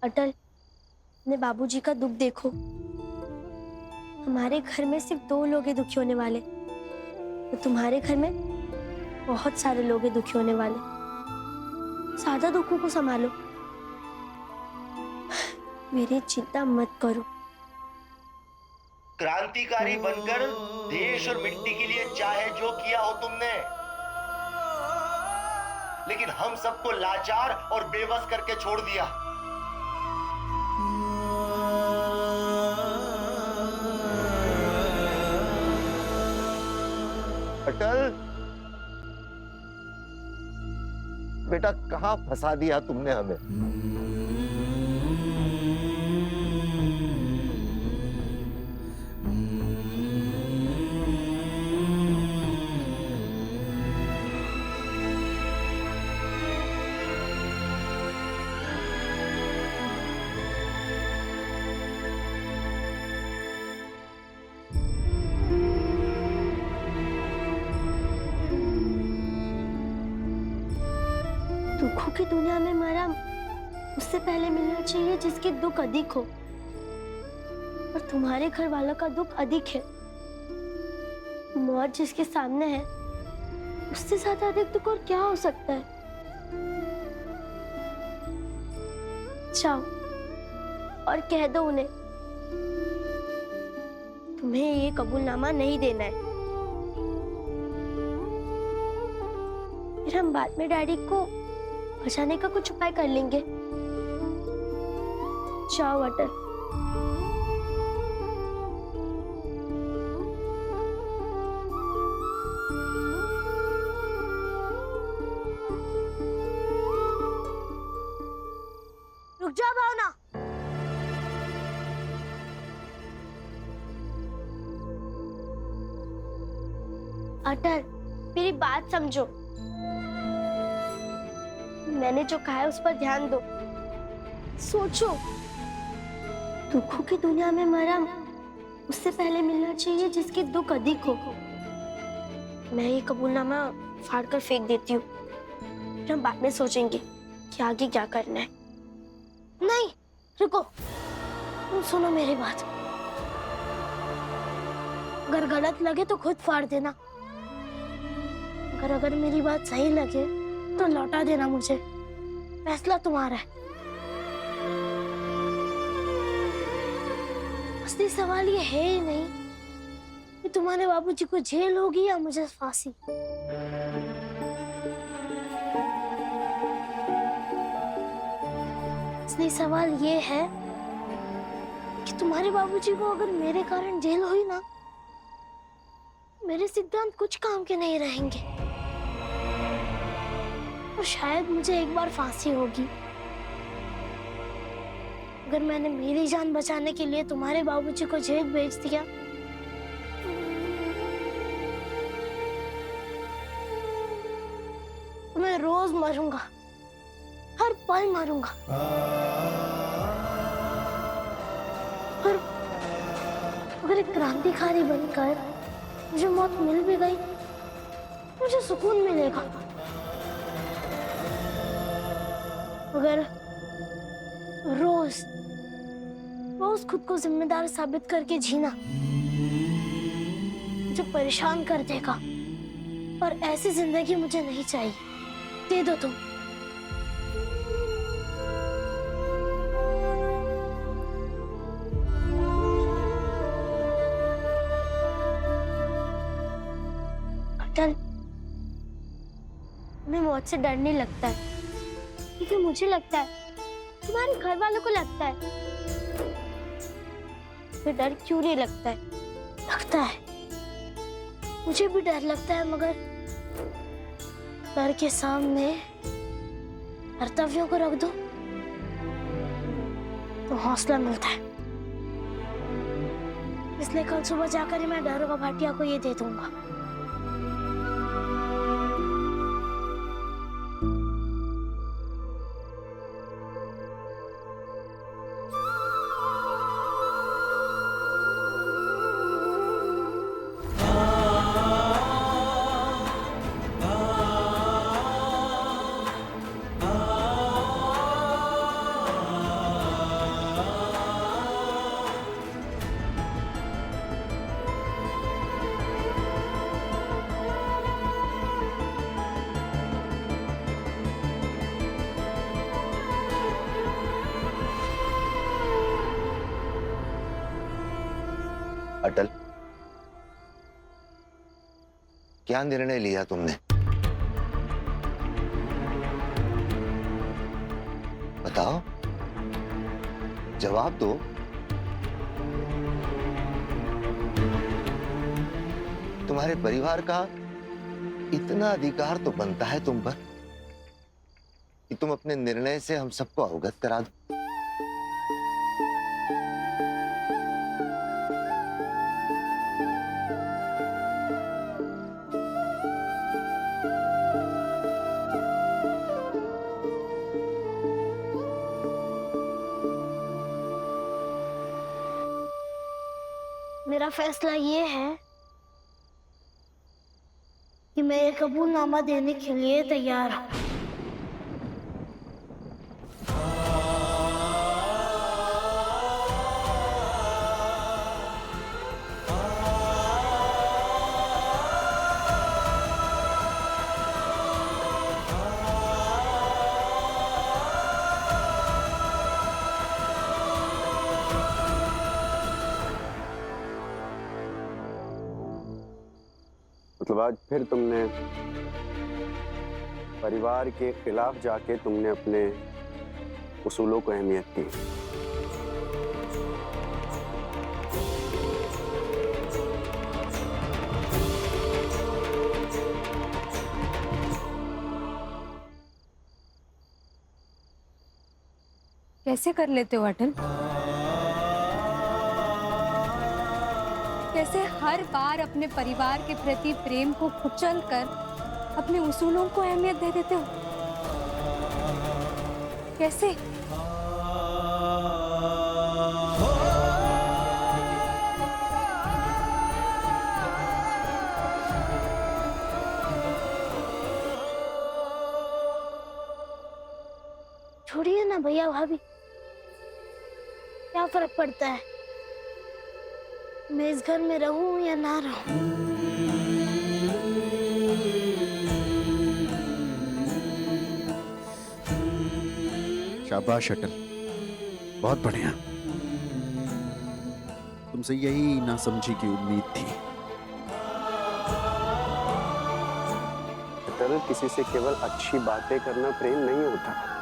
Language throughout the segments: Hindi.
अटल, अपने बाबूजी का दुख देखो। हमारे घर में सिर्फ 2 लोग ही दुखी होने वाले, तो तुम्हारे घर में बहुत सारे लोग ही दुखी होने वाले। ज्यादा दुखों को संभालो, मेरी चिंता मत करो। क्रांतिकारी बनकर देश और मिट्टी के लिए चाहे जो किया हो तुमने, लेकिन हम सबको लाचार और बेबस करके छोड़ दिया। अटल बेटा, कहां फंसा दिया तुमने हमें? दुखों की दुनिया में मरा उससे पहले मिलना चाहिए जिसके दुख अधिक हो, और तुम्हारे घर वालों का दुख अधिक है। मौत जिसके सामने है उससे ज्यादा अधिक दुख और क्या हो सकता है। जाओ और कह दो उन्हें तुम्हें ये कबूलनामा नहीं देना है। फिर हम बाद में डैडी को बचाने का कुछ उपाय कर लेंगे। जाओ अटल। रुक जाओ भावना। अटल, मेरी बात समझो। मैंने जो कहा है उस पर ध्यान दो, सोचो। दुखों की दुनिया में मरा उससे पहले मिलना चाहिए जिसके दुख अधिक हो। मैं ये कबूलनामा फाड़कर फेंक देती हूँ, फिर हम बाद में सोचेंगे कि आगे क्या करना है। नहीं, रुको, तुम सुनो मेरी बात। अगर गलत लगे तो खुद फाड़ देना, अगर मेरी बात सही लगे तो लौटा देना मुझे। फैसला तुम्हारा है। असली सवाल ये है ही नहीं कि तुम्हारे बाबूजी को जेल होगी या मुझे फांसी। असली सवाल ये है कि तुम्हारे बाबूजी को अगर मेरे कारण जेल हुई ना, मेरे सिद्धांत कुछ काम के नहीं रहेंगे, और शायद मुझे एक बार फांसी होगी। अगर मैंने मेरी जान बचाने के लिए तुम्हारे बाबूजी को जेल भेज दिया, तो मैं रोज मरूंगा, हर पल मरूंगा। और अगर एक क्रांतिकारी बनकर मुझे मौत मिल भी गई, मुझे सुकून मिलेगा। अगर रोज खुद को जिम्मेदार साबित करके जीना मुझे परेशान कर देगा, और ऐसी जिंदगी मुझे नहीं चाहिए। दे दो तुम। अटल, तुम्हें मौत से डर नहीं लगता है, क्योंकि मुझे लगता है, तुम्हारे घर वालों को लगता है। तो डर क्यों नहीं लगता है? लगता है, मुझे भी डर लगता है, मगर डर के सामने कर्तव्यों को रख दो तो हौसला मिलता है। इसलिए कल सुबह जाकर ही मैं दारोगा भाटिया को ये दे दूंगा। क्या निर्णय लिया तुमने? बताओ, जवाब दो। तुम्हारे परिवार का इतना अधिकार तो बनता है तुम पर कि तुम अपने निर्णय से हम सबको अवगत करा दो। मेरा फैसला ये है कि मैं ये कबूलनामा देने के लिए तैयार हूँ। मतलब आज फिर तुमने परिवार के खिलाफ जाके तुमने अपने उसूलों को अहमियत दी। कैसे कर लेते हो अटल? कैसे हर बार अपने परिवार के प्रति प्रेम को कुचल कर अपने उसूलों को अहमियत दे देते हो? कैसे? छोड़िए ना भैया भाभी, क्या फर्क पड़ता है मैं इस घर में रहूं या ना रहूं। शाबाश अटल, बहुत बढ़िया। तुमसे यही नासमझी की उम्मीद थी। अटल, किसी से केवल अच्छी बातें करना प्रेम नहीं होता।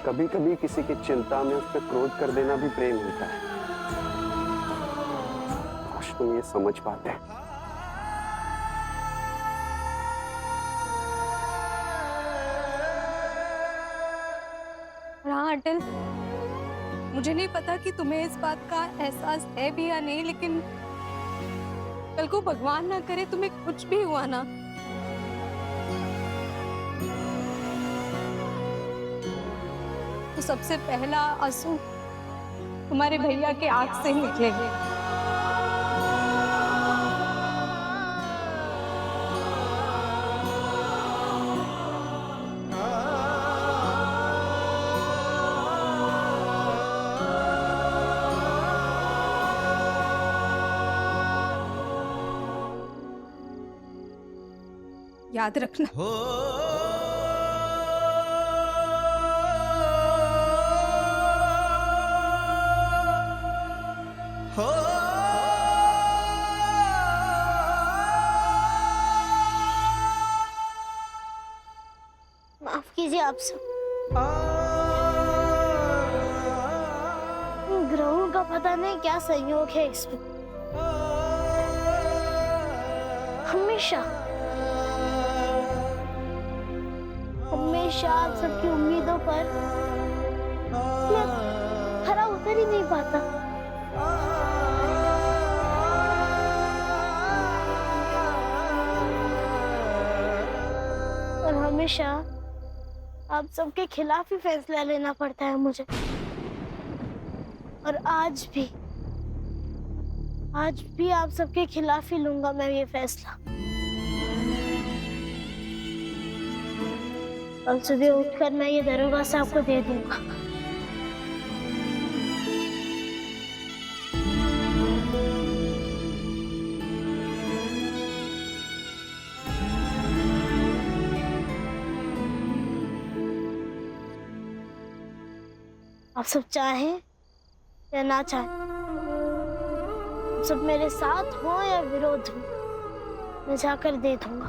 कभी कभी किसी की चिंता में उस पर क्रोध कर देना भी प्रेम होता है। काश तुम ये समझ पाते। हाँ अटल, मुझे नहीं पता कि तुम्हें इस बात का एहसास है भी या नहीं, लेकिन कल को भगवान ना करे तुम्हें कुछ भी हुआ ना, तो सबसे पहला आंसू तुम्हारे भैया के आंख से निकलेगा। याद रखना। माफ कीजिए आप सब। ग्रहों का पता नहीं क्या संयोग है इसमें। हमेशा हमेशा आप सबकी उम्मीदों पर मैं खरा उतर ही नहीं पाता। और हमेशा आप सबके खिलाफ ही फैसला लेना पड़ता है मुझे। और आज भी आप सबके खिलाफ ही लूंगा मैं ये फैसला। कल सुबह उठकर मैं ये दरोगा साहब को दे दूंगा। आप सब चाहें या ना चाहें, जब मेरे साथ हो या विरोध हो, मैं जाकर दे दूंगा।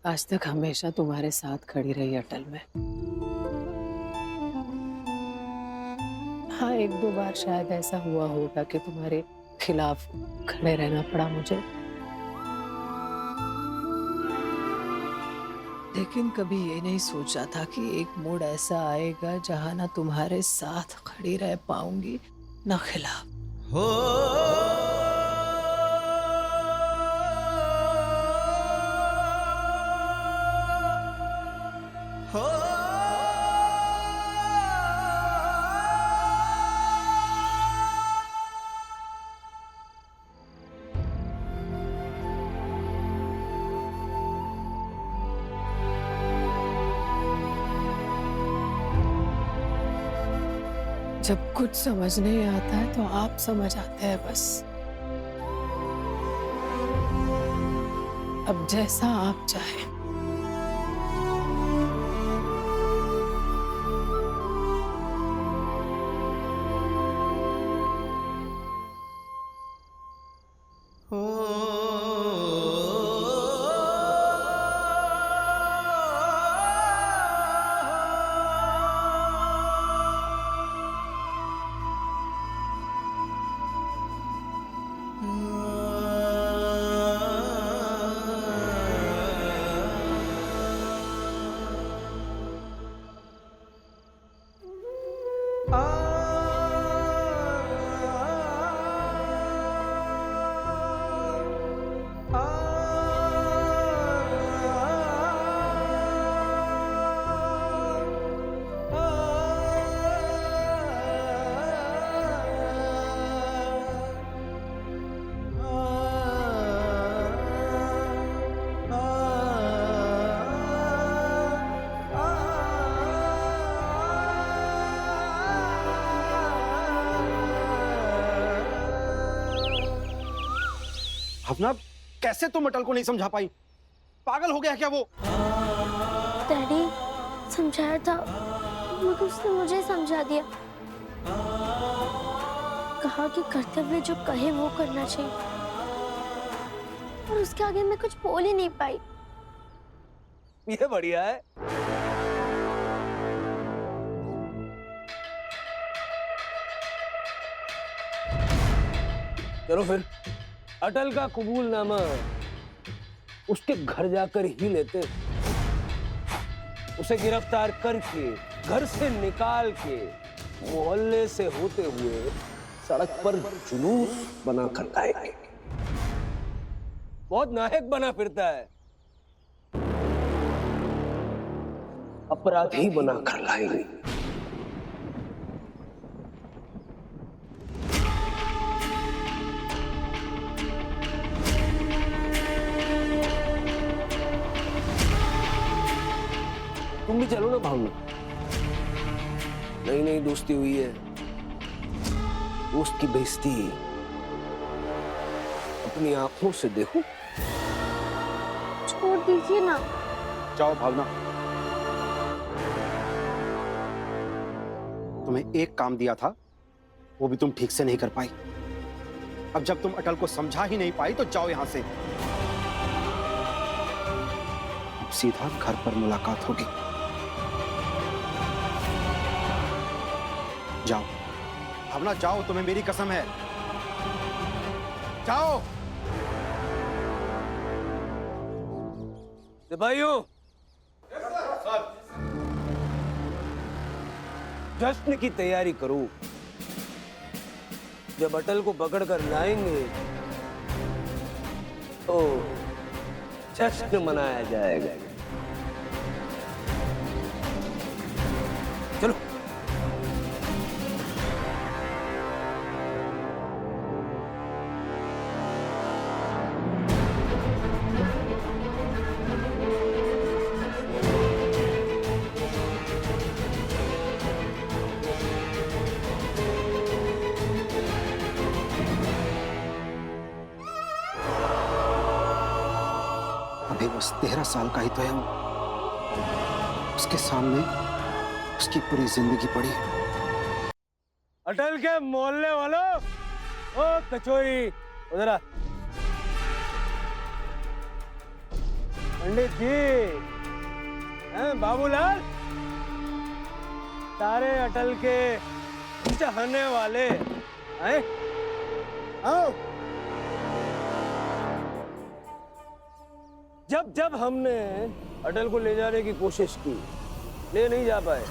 आज तक हमेशा तुम्हारे साथ खड़ी रही अटल में। हाँ, एक दो बार शायद ऐसा हुआ होगा कि तुम्हारे खिलाफ खड़े रहना पड़ा मुझे, लेकिन कभी ये नहीं सोचा था कि एक मोड़ ऐसा आएगा जहां ना तुम्हारे साथ खड़ी रह पाऊंगी ना खिलाफ। जब कुछ समझ नहीं आता है तो आप समझ आते हैं बस। अब जैसा आप चाहें। भावना, कैसे तुम अटल को नहीं समझा पाई? पागल हो गया क्या वो? डैडी, समझाया था मगर उसने मुझे समझा दिया। कहा कि कर्तव्य जो कहे वो करना चाहिए, और उसके आगे मैं कुछ बोल ही नहीं पाई। ये बढ़िया है। चलो फिर अटल का कबूलनामा उसके घर जाकर ही लेते, उसे गिरफ्तार करके घर से निकाल के मोहल्ले से होते हुए सड़क पर जुलूस बनाकर लाएंगे। बहुत नायक बना फिरता है, अपराधी बनाकर लाएंगे। तुम भी चलो ना भावना, नई नई दोस्ती हुई है, दोस्त की बेइज्जती अपनी आंखों से देखो। छोड़ दीजिए ना। जाओ भावना, तुम्हें एक काम दिया था वो भी तुम ठीक से नहीं कर पाई। अब जब तुम अटल को समझा ही नहीं पाई तो जाओ यहां से। अब सीधा घर पर मुलाकात होगी। जाओ भावना, जाओ, तुम्हें मेरी कसम है, जाओ। सिपाहियों, जश्न की तैयारी करो। जब अटल को पकड़ कर लाएंगे तो जश्न मनाया जाएगा। चलो। अरे बस 13 साल का ही तो है वो। उसके सामने उसकी पूरी जिंदगी पड़ी है। अटल के मोहल्ले वालों, ओ कचोरी उधर आ। पंडित जी हैं बाबूलाल, सारे अटल के चाहने वाले हैं, आओ। जब जब हमने अटल को ले जाने की कोशिश की, ले नहीं जा पाए।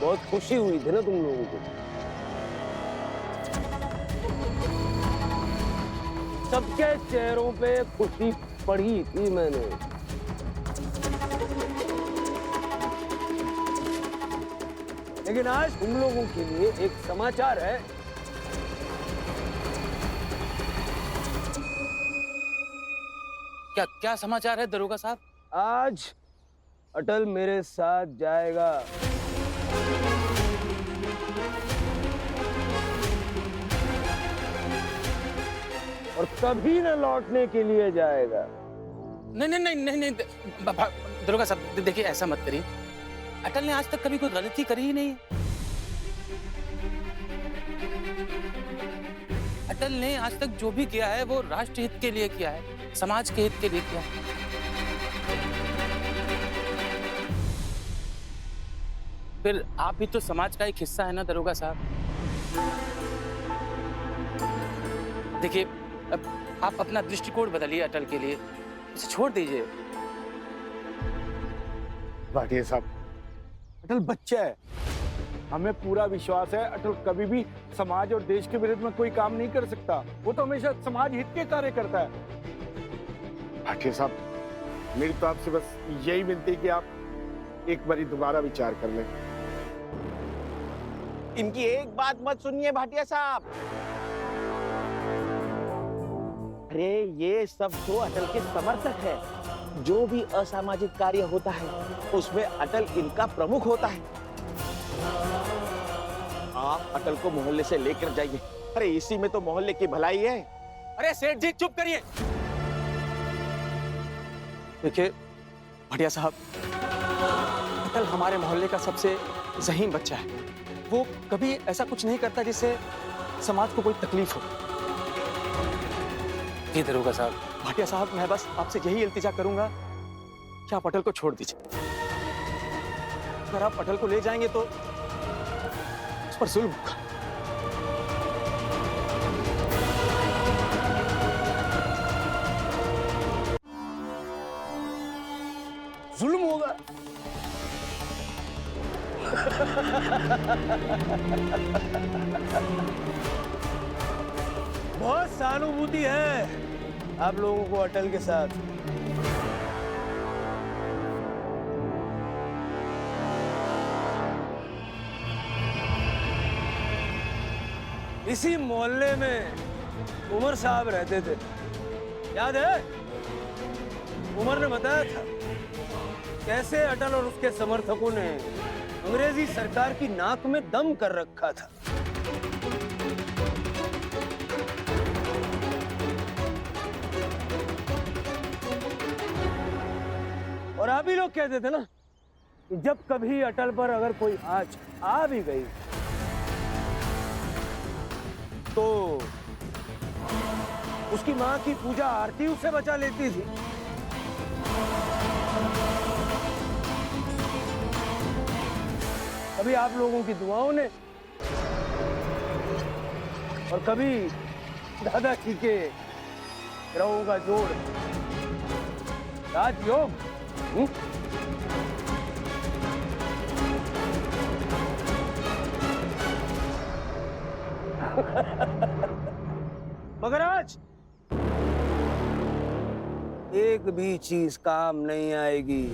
बहुत खुशी हुई थी ना तुम लोगों को। सबके चेहरों पे खुशी पढ़ी थी मैंने। लेकिन आज तुम लोगों के लिए एक समाचार है। क्या क्या समाचार है दरोगा साहब? आज अटल मेरे साथ जाएगा। और कभी न लौटने के लिए जाएगा। नहीं नहीं नहीं नहीं नहीं दरोगा साहब देखिए, ऐसा मत करिए। अटल ने आज तक कभी कोई गलती करी ही नहीं है। अटल ने आज तक जो भी किया है वो राष्ट्र हित के लिए किया है, समाज के हित के लिए किया है। फिर आप भी तो समाज का एक हिस्सा है ना दरोगा साहब। देखिए, अब आप अपना दृष्टिकोण बदलिए अटल के लिए, इसे छोड़ दीजिए। भाटिया साहब, अटल बच्चा है। हमें पूरा विश्वास है अटल कभी भी समाज और देश के विरुद्ध में कोई काम नहीं कर सकता। वो तो हमेशा समाज हित के कार्य करता है। भाटिया साहब, मेरी तो आपसे बस यही विनती है कि आप एक बारी दोबारा विचार कर लें। इनकी एक बात मत सुनिए भाटिया साहब। अरे ये सब तो अटल के समर्थक है। जो भी असामाजिक कार्य होता है उसमें अटल इनका प्रमुख होता है। आप अटल को मोहल्ले से लेकर जाइए। अरे इसी में तो मोहल्ले की भलाई है। अरे सेठ जी चुप करिए। देखिए भटिया साहब, अटल हमारे मोहल्ले का सबसे ज़हीन बच्चा है। वो कभी ऐसा कुछ नहीं करता जिससे समाज को कोई तकलीफ हो। जी दरोगा साहब। भाटिया साहब, मैं बस आपसे यही इल्तिजा करूंगा कि आप अटल को छोड़ दीजिए। अगर आप अटल को ले जाएंगे तो उस पर जुल्म होगा। जुल्म होगा? बहुत सहानुभूति है आप लोगों को अटल के साथ। इसी मोहल्ले में उमर साहब रहते थे, याद है? उमर ने बताया था कैसे अटल और उसके समर्थकों ने अंग्रेजी सरकार की नाक में दम कर रखा था। और आप ही लोग कहते थे ना कि जब कभी अटल पर अगर कोई आंच आ भी गई तो उसकी मां की पूजा आरती उसे बचा लेती थी। कभी आप लोगों की दुआओं ने और कभी दादाजी के ग्रहों का जोड़, राजयोग। मगर आज एक भी चीज काम नहीं आएगी।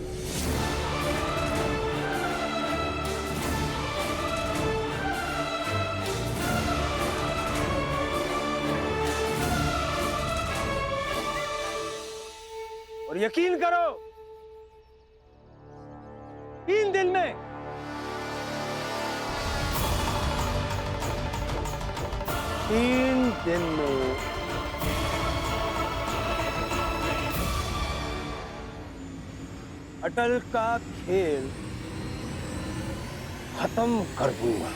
और यकीन करो 3 दिन में अटल का खेल खत्म कर दूंगा।